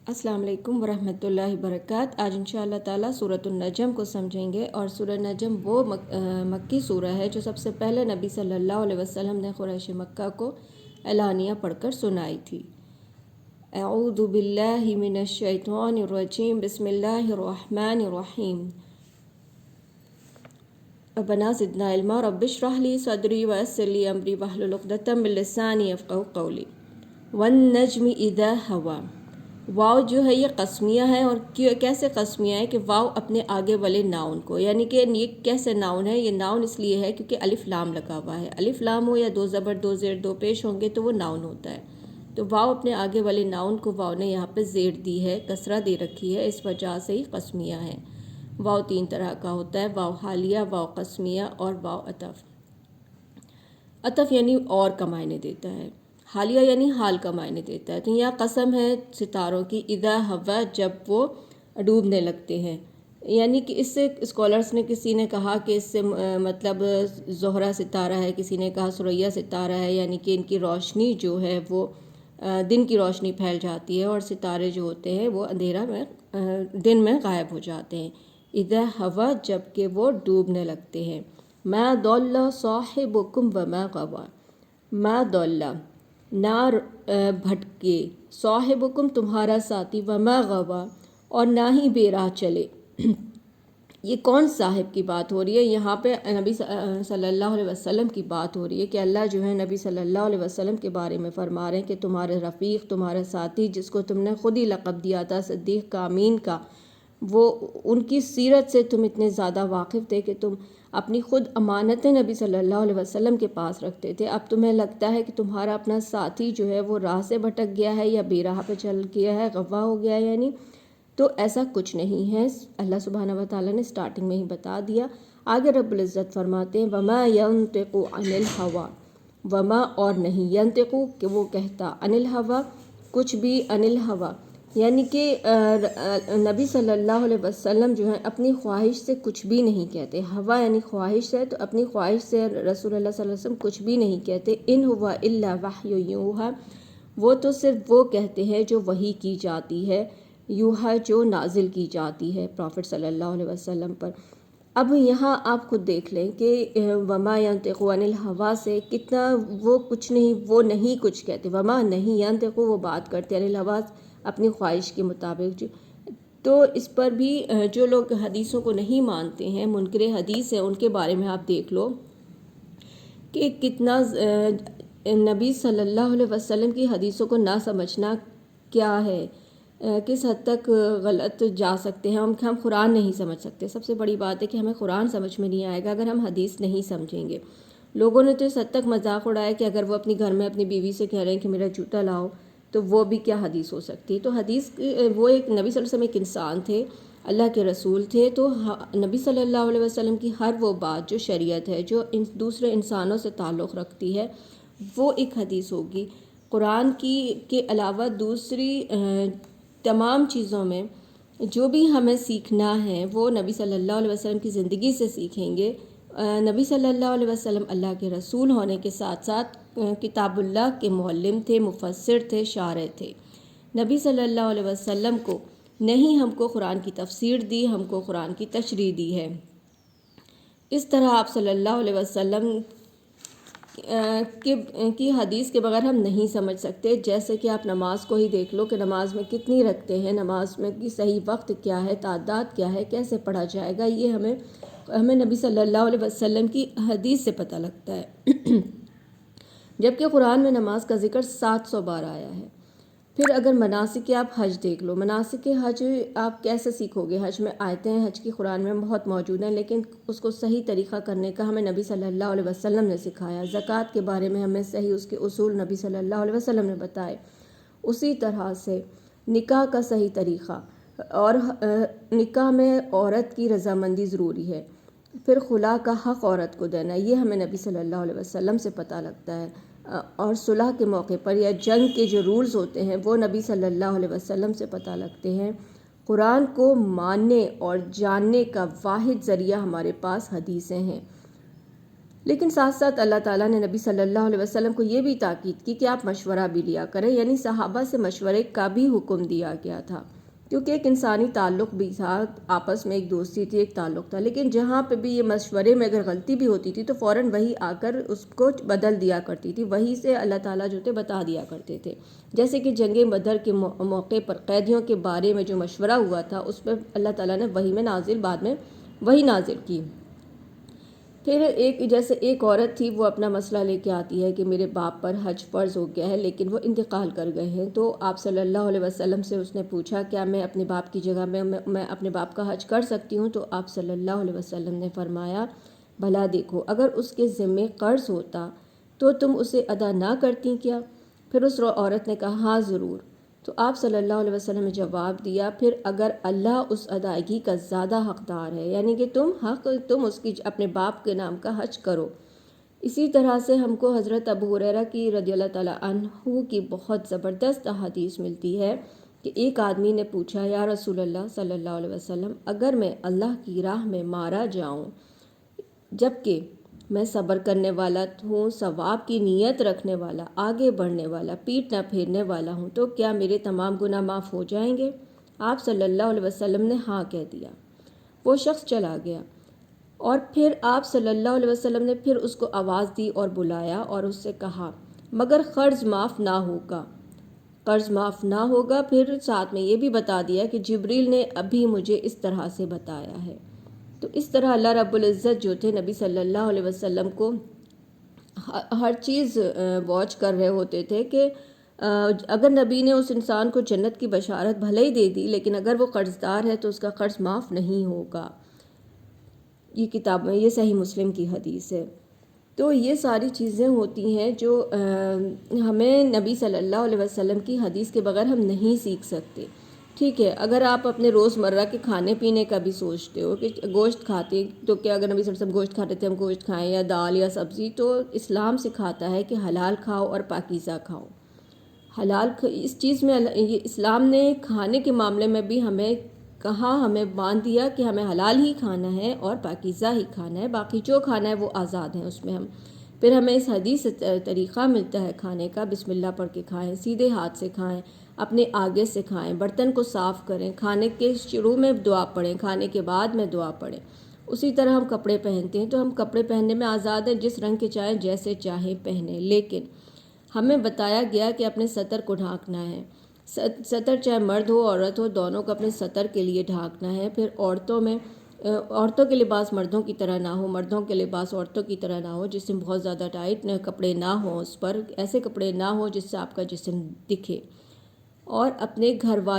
السلام علیکم ورحمۃ اللہ وبرکاتہ۔ آج انشاءاللہ تعالیٰ سورۃ النجم کو سمجھیں گے، اور سورۃ النجم وہ مکی سورہ ہے جو سب سے پہلے نبی صلی اللہ علیہ وسلم نے قریش مکہ کو اعلانیہ پڑھ کر سنائی تھی۔ اعوذ باللہ من الشیطان الرجیم، بسم اللہ الرحمن الرحیم۔ ربنا زدنا علما رب اشرح لی صدری ویسر لی امری واحلل عقدۃ من لسانی یفقہوا قولی۔ والنجم اذا ہوا، واو جو ہے یہ قسمیہ ہے، اور کیسے قسمیہ ہے کہ واو اپنے آگے والے ناؤن کو، یعنی کہ یہ کیسے ناؤن ہے، یہ ناؤن اس لیے ہے کیونکہ الف لام لگا ہوا ہے۔ الف لام ہو یا دو زبر دو زیر دو پیش ہوں گے تو وہ ناؤن ہوتا ہے۔ تو واو اپنے آگے والے ناؤن کو واو نے یہاں پہ زیر دی ہے، کسرہ دے رکھی ہے، اس وجہ سے ہی قسمیہ ہے۔ واو تین طرح کا ہوتا ہے، واو حالیہ، واو قسمیہ اور واو عطف۔ عطف یعنی اور کا معنی دیتا ہے، حالیہ یعنی حال کا معنی دیتا ہے۔ تو یہاں قسم ہے ستاروں کی، اذا ہوا جب وہ ڈوبنے لگتے ہیں، یعنی کہ اس سے اسکالرس نے کسی نے کہا کہ اس سے مطلب زہرہ ستارہ ہے، کسی نے کہا ثریا ستارہ ہے، یعنی کہ ان کی روشنی جو ہے وہ دن کی روشنی پھیل جاتی ہے، اور ستارے جو ہوتے ہیں وہ اندھیرا میں دن میں غائب ہو جاتے ہیں۔ اذا ہوا جب کہ وہ ڈوبنے لگتے ہیں۔ ما ضل صاحبکم وما غوی، ما ضل نہ بھٹکے، صاحبکم تمہارا ساتھی، وما غوی اور نہ ہی بے راہ چلے۔ یہ کون صاحب کی بات ہو رہی ہے؟ یہاں پہ نبی صلی اللہ علیہ وسلم کی بات ہو رہی ہے کہ اللہ جو ہے نبی صلی اللہ علیہ وسلم کے بارے میں فرما رہے ہیں کہ تمہارے رفیق، تمہارا ساتھی، جس کو تم نے خود ہی لقب دیا تھا صدیق کا، امین کا، وہ ان کی سیرت سے تم اتنے زیادہ واقف تھے کہ تم اپنی خود امانتیں نبی صلی اللہ علیہ وسلم کے پاس رکھتے تھے۔ اب تمہیں لگتا ہے کہ تمہارا اپنا ساتھی جو ہے وہ راہ سے بھٹک گیا ہے یا بے راہ پہ چل گیا ہے، غوا ہو گیا ہے، یعنی تو ایسا کچھ نہیں ہے۔ اللہ سبحانہ و تعالیٰ نے سٹارٹنگ میں ہی بتا دیا۔ آگے رب العزت فرماتے ہیں وما ینطق عن الہویٰ، وما اور نہیں، ینطق کہ وہ کہتا، عن الہویٰ کچھ بھی، عن الہویٰ یعنی کہ نبی صلی اللہ علیہ وسلم جو ہے اپنی خواہش سے کچھ بھی نہیں کہتے۔ ہوا یعنی خواہش ہے، تو اپنی خواہش سے رسول اللہ صلی اللہ علیہ وسلم کچھ بھی نہیں کہتے۔ ان ہوا الا وحی یوحیٰ، وہ تو صرف وہ کہتے ہیں جو وحی کی جاتی ہے، یوحیٰ جو نازل کی جاتی ہے پروفٹ صلی اللہ علیہ وسلم پر۔ اب یہاں آپ خود دیکھ لیں کہ وما ینطق عن الہویٰ سے کتنا وہ کچھ نہیں، وہ نہیں کچھ کہتے، وما نہیں، ینطق وہ بات کرتے، عن الہویٰ اپنی خواہش کے مطابق۔ تو اس پر بھی جو لوگ حدیثوں کو نہیں مانتے ہیں، منکر حدیث ہیں، ان کے بارے میں آپ دیکھ لو کہ کتنا نبی صلی اللہ علیہ وسلم کی حدیثوں کو نہ سمجھنا کیا ہے، کس حد تک غلط جا سکتے ہیں ہم قرآن نہیں سمجھ سکتے۔ سب سے بڑی بات ہے کہ ہمیں قرآن سمجھ میں نہیں آئے گا اگر ہم حدیث نہیں سمجھیں گے۔ لوگوں نے تو اس حد تک مذاق اڑایا کہ اگر وہ اپنی گھر میں اپنی بیوی سے کہہ رہے ہیں کہ میرا جوتا لاؤ، تو وہ بھی کیا حدیث ہو سکتی ہے؟ تو حدیث وہ ایک نبی صلی اللہ علیہ وسلم ایک انسان تھے، اللہ کے رسول تھے، تو نبی صلی اللہ علیہ وسلم کی ہر وہ بات جو شریعت ہے، جو دوسرے انسانوں سے تعلق رکھتی ہے، وہ ایک حدیث ہوگی۔ قرآن کی کے علاوہ دوسری تمام چیزوں میں جو بھی ہمیں سیکھنا ہے وہ نبی صلی اللہ علیہ وسلم کی زندگی سے سیکھیں گے۔ نبی صلی اللہ علیہ وسلم اللہ کے رسول ہونے کے ساتھ ساتھ کتاب اللہ کے معلم تھے، مفسر تھے، شارح تھے۔ نبی صلی اللہ علیہ وسلم کو نہیں ہم کو قرآن کی تفسیر دی، ہم کو قرآن کی تشریح دی ہے۔ اس طرح آپ صلی اللہ علیہ وسلم کی حدیث کے بغیر ہم نہیں سمجھ سکتے۔ جیسے کہ آپ نماز کو ہی دیکھ لو کہ نماز میں کتنی رکھتے ہیں، نماز میں کی صحیح وقت کیا ہے، تعداد کیا ہے، کیسے پڑھا جائے گا، یہ ہمیں نبی صلی اللہ علیہ وسلم کی حدیث سے پتہ لگتا ہے۔ جبکہ قرآن میں نماز کا ذکر 700 بار آیا ہے۔ پھر اگر مناسک آپ حج دیکھ لو، مناسک حج آپ کیسے سیکھو گے؟ حج میں آیتیں ہیں حج کی قرآن میں بہت موجود ہیں، لیکن اس کو صحیح طریقہ کرنے کا ہمیں نبی صلی اللہ علیہ وسلم نے سکھایا۔ زکوٰۃ کے بارے میں ہمیں صحیح اس کے اصول نبی صلی اللہ علیہ وسلم نے بتائے۔ اسی طرح سے نکاح کا صحیح طریقہ، اور نکاح میں عورت کی رضامندی ضروری ہے۔ پھر خلا کا حق عورت کو دینا، یہ ہمیں نبی صلی اللہ علیہ وسلم سے پتہ لگتا ہے۔ اور صلح کے موقع پر یا جنگ کے جو رولز ہوتے ہیں وہ نبی صلی اللہ علیہ وسلم سے پتہ لگتے ہیں۔ قرآن کو ماننے اور جاننے کا واحد ذریعہ ہمارے پاس حدیثیں ہیں۔ لیکن ساتھ ساتھ اللہ تعالیٰ نے نبی صلی اللہ علیہ وسلم کو یہ بھی تاکید کی کہ آپ مشورہ بھی لیا کریں، یعنی صحابہ سے مشورے کا بھی حکم دیا گیا تھا، کیونکہ ایک انسانی تعلق بھی تھا، آپس میں ایک دوستی تھی، ایک تعلق تھا، لیکن جہاں پہ بھی یہ مشورے میں اگر غلطی بھی ہوتی تھی تو فوراً وہی آ کر اس کو بدل دیا کرتی تھی، وہی سے اللہ تعالیٰ جو تھے بتا دیا کرتے تھے۔ جیسے کہ جنگ بدر کے موقع پر قیدیوں کے بارے میں جو مشورہ ہوا تھا، اس پہ اللہ تعالیٰ نے وحی میں بعد میں وہی نازل کی۔ پھر ایک عورت تھی، وہ اپنا مسئلہ لے کے آتی ہے کہ میرے باپ پر حج فرض ہو گیا ہے لیکن وہ انتقال کر گئے ہیں، تو آپ صلی اللہ علیہ وسلم سے اس نے پوچھا کیا میں اپنے باپ کی جگہ میں اپنے باپ کا حج کر سکتی ہوں؟ تو آپ صلی اللہ علیہ وسلم نے فرمایا بھلا دیکھو، اگر اس کے ذمے قرض ہوتا تو تم اسے ادا نہ کرتی کیا؟ پھر اس عورت نے کہا ہاں ضرور۔ تو آپ صلی اللہ علیہ وسلم نے جواب دیا پھر اگر اللہ اس ادائیگی کا زیادہ حقدار ہے، یعنی کہ تم اس کی اپنے باپ کے نام کا حج کرو۔ اسی طرح سے ہم کو حضرت ابو ہریرہ کی رضی اللہ تعالیٰ عنہ کی بہت زبردست حدیث ملتی ہے کہ ایک آدمی نے پوچھا یا رسول اللہ صلی اللہ علیہ وسلم، اگر میں اللہ کی راہ میں مارا جاؤں جبکہ میں صبر کرنے والا ہوں، ثواب کی نیت رکھنے والا، آگے بڑھنے والا، پیٹ نہ پھیرنے والا ہوں، تو کیا میرے تمام گناہ معاف ہو جائیں گے؟ آپ صلی اللہ علیہ وسلم نے ہاں کہہ دیا۔ وہ شخص چلا گیا اور پھر آپ صلی اللہ علیہ وسلم نے پھر اس کو آواز دی اور بلایا اور اس سے کہا مگر قرض معاف نہ ہوگا، قرض معاف نہ ہوگا۔ پھر ساتھ میں یہ بھی بتا دیا کہ جبریل نے ابھی مجھے اس طرح سے بتایا ہے۔ تو اس طرح اللہ رب العزت جو تھے نبی صلی اللہ علیہ وسلم کو ہر چیز واچ کر رہے ہوتے تھے کہ اگر نبی نے اس انسان کو جنت کی بشارت بھلے ہی دے دی لیکن اگر وہ قرض دار ہے تو اس کا قرض معاف نہیں ہوگا۔ یہ کتاب میں یہ صحیح مسلم کی حدیث ہے۔ تو یہ ساری چیزیں ہوتی ہیں جو ہمیں نبی صلی اللہ علیہ وسلم کی حدیث کے بغیر ہم نہیں سیکھ سکتے۔ ٹھیک ہے، اگر آپ اپنے روزمرہ کے کھانے پینے کا بھی سوچتے ہو کہ گوشت کھاتے تو کیا اگر نبی صلی اللہ علیہ وسلم گوشت کھاتے تھے ہم گوشت کھائیں یا دال یا سبزی، تو اسلام سکھاتا ہے کہ حلال کھاؤ اور پاکیزہ کھاؤ۔ اس چیز میں یہ اسلام نے کھانے کے معاملے میں بھی ہمیں ہمیں باندھ دیا کہ ہمیں حلال ہی کھانا ہے اور پاکیزہ ہی کھانا ہے، باقی جو کھانا ہے وہ آزاد ہیں اس میں ہم۔ پھر ہمیں اس حدیث سے طریقہ ملتا ہے کھانے کا، بسم اللہ پڑھ کے کھائیں، سیدھے ہاتھ سے کھائیں، اپنے آگے سے کھائیں، برتن کو صاف کریں، کھانے کے شروع میں دعا پڑھیں، کھانے کے بعد میں دعا پڑھیں۔ اسی طرح ہم کپڑے پہنتے ہیں تو ہم کپڑے پہننے میں آزاد ہیں، جس رنگ کے چاہیں جیسے چاہیں پہنیں، لیکن ہمیں بتایا گیا کہ اپنے سطر کو ڈھانکنا ہے۔ سطر چاہے مرد ہو عورت ہو، دونوں کو اپنے سطر کے لیے ڈھانکنا ہے۔ پھر عورتوں کے لباس مردوں کی طرح نہ ہو، مردوں کے لباس عورتوں کی طرح نہ ہو، جسم بہت زیادہ ٹائٹ کپڑے نہ ہوں، اس پر ایسے کپڑے نہ ہوں جس سے آپ کا جسم دکھے، اور اپنے گھر والوں